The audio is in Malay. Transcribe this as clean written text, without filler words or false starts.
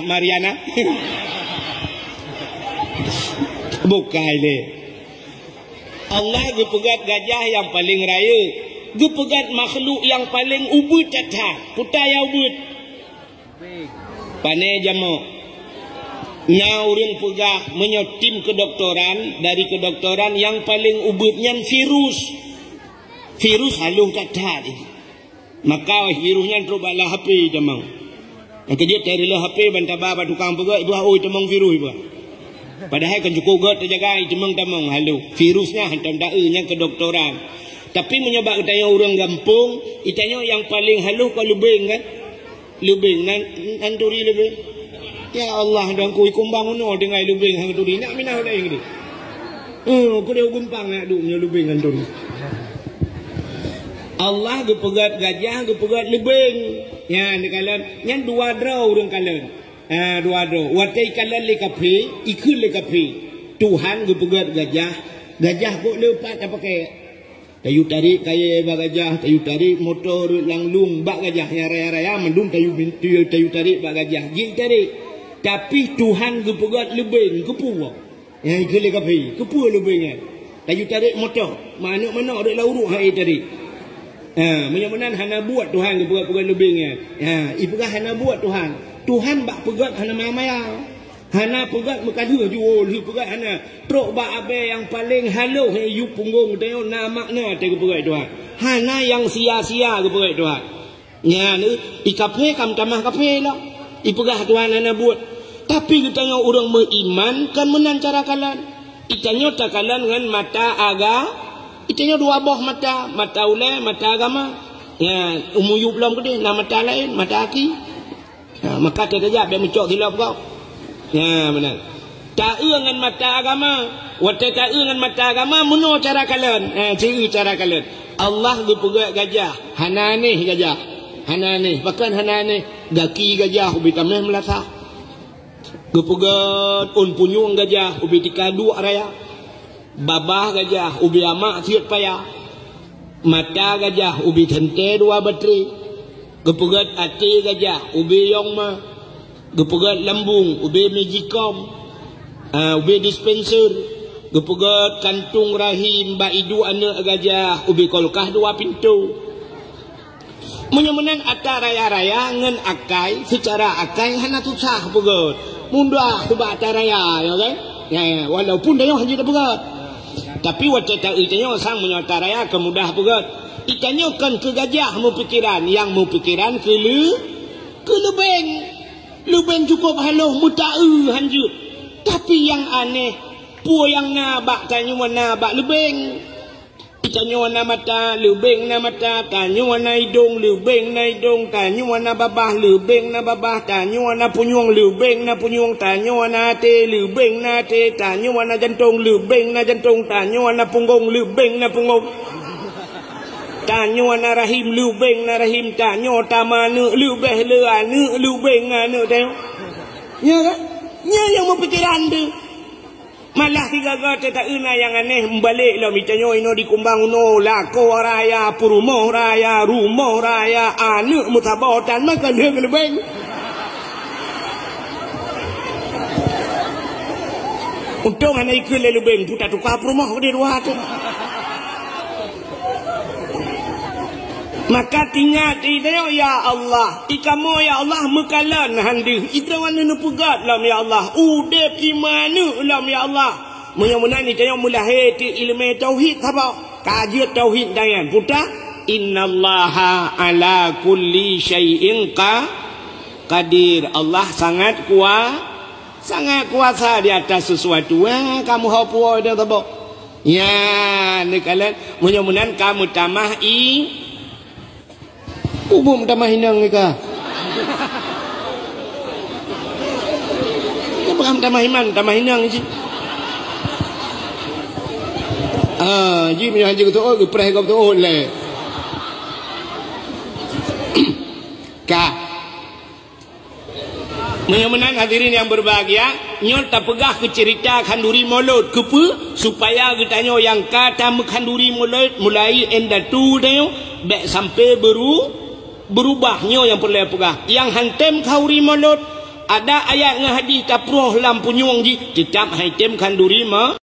Mariana. Bukan le. Allah gepegat gajah yang paling raya, gepegat makhluk yang paling ubud cacat, putaya ubud. Pane jamu. Orang pegah menyotim kedoktoran, dari kedoktoran yang paling ubudnya virus haluh cacat ini. Maka virusnya terbalah HP jamang. Yang kejut dari lo HP bantah baba tukang pegak ibu oi temong virus ibu. Padahal kan cukup got terjaga temong halu. Virusnya hantam daernya kedoktoran. Tapi menyebab katanya orang gampung, itanya yang paling halu kalau lubeng kan? Lubeng nanturi lubeng. Ya Allah dan kui kumbang uno dengan lubeng hang turi nak minah dah yang ni. Ku dia gumpang nak duknya lubeng nanturi. Allah gepegat gajah, gepegat lubeng. Ya ni kalan, nyan dua draw orang kalan. Dua draw. Watai kalan le kafe, ikut le kafe. Tuhan gepegat gajah, gajah kok lepas apa pakai? Tayu tarik kaya bagajah, tayu tarik motor langlung bak gajah yang raya-raya mendung tayu tarik bak gajah. Gig tarik. Tapi Tuhan gepegat lubeng, kepu. Yang ikut le kafe, kepu lubengnya. Tayu tarik motor, mana-mana ada lauruk hai tarik. Menyamanan hana buat Tuhan ke pegat lebihnya. Ipegah hana buat Tuhan. Tuhan bak pegat hana mamayang. Hana pegat mekadu jual, pegat hana trok bak abe yang paling haluh yu punggung teo na makna te ke pegat Tuhan. Hana yang sia-sia ke pegat Tuhan. Nya ni ikape kam tamah kape lah. Ipegah Tuhan hana buat. Tapi kitanya orang beriman kan menan cara kalan. Itanya takalan dengan mata aga. Itanya dua buah mata, mata ulai, mata agama. Ya, umuyu belum gede, nah mata lain, mata aki. Maka tak saja biar mencok hilap kau. Ya, benar. Tak dengan mata agama, watai tak dengan mata agama, muno cara kalian. Ciri cara kalian. Allah gepegat gajah, hananeh gajah, hananeh. Bahkan hananeh, gaki gajah, ubi tameh melasa. Gepegat punyung gajah, ubi tikadu raya. Babah gajah ubi amak siut payah. Mata gajah ubi tente dua bateri. Gepegat ati gajah ubi yongma. Gepegat lambung ubi magicom. Ubi dispenser. Gepegat kantung rahim baidu anak gajah ubi kolkah dua pintu. Menyamanan atar raya-raya ngan akai secara akai hana susah pegat. Mundah kubah atar raya ya kan? Ya, walaupun dia hanya dah pegat. Tapi wajah tak itanya sang menyata raya kemudah pegat. Itanya kan ke gajah mu pikiran, yang mu pikiran ke lubeng. Lubeng cukup haluh muta'u hanjut. Tapi yang aneh, pu yang nabak tanya mana nabak lubeng. Itanya mana mata, lubeng na mata, tanya mana hidung, lubeng na hidung, tanya mana babah, lubeng na babah, tanya mana punyung, lubeng na punyung, tanya mana hati, lubeng na hati, tanya mana jantung, lubeng na jantung, tanya mana punggung, lubeng na punggung. Tanya mana rahim, lubeng na rahim, tanya tamana, lubeng le anu, lubeng anu tengok. Ya kan? Ya yang mempikiran tu. Malah tiga kata tak ina yang aneh membalik lah misalnya ino di kumbang no lako raya purumoh raya rumah raya anak mutabatan makan dia lebih untung anak ikut lebih putar tukar purumoh dia dua tu maka tinggal tidak ya Allah ikamu ya Allah mekalan handi itrawan nu pegat lam ya Allah udep imanu lam ya Allah mudah-mudahan ni tayang mulai ilmu tauhid apa kajian tauhid dayan putra innallaha ala kulli syai'in qadir Allah sangat kuasa di atas sesuatu kamu hapo dia apa ya ni kalian mudah-mudahan kamu tamah umum tamah hinang ni kah? Dia bukan tamah iman, tamah hinang je. Ji punya haji kata, oh, perah kata, oh, le. Kah? Menyamanan hadirin yang berbahagia, nyol tak pegah ke cerita khanduri mulut kepu supaya kitanya yang kata khanduri mulut mulai endatu dia sampai berubahnya yang perlu pegah yang hantem khauri mulut ada ayat ngah hadis tapruh lam punyung ji cecap hai tem kanduri ma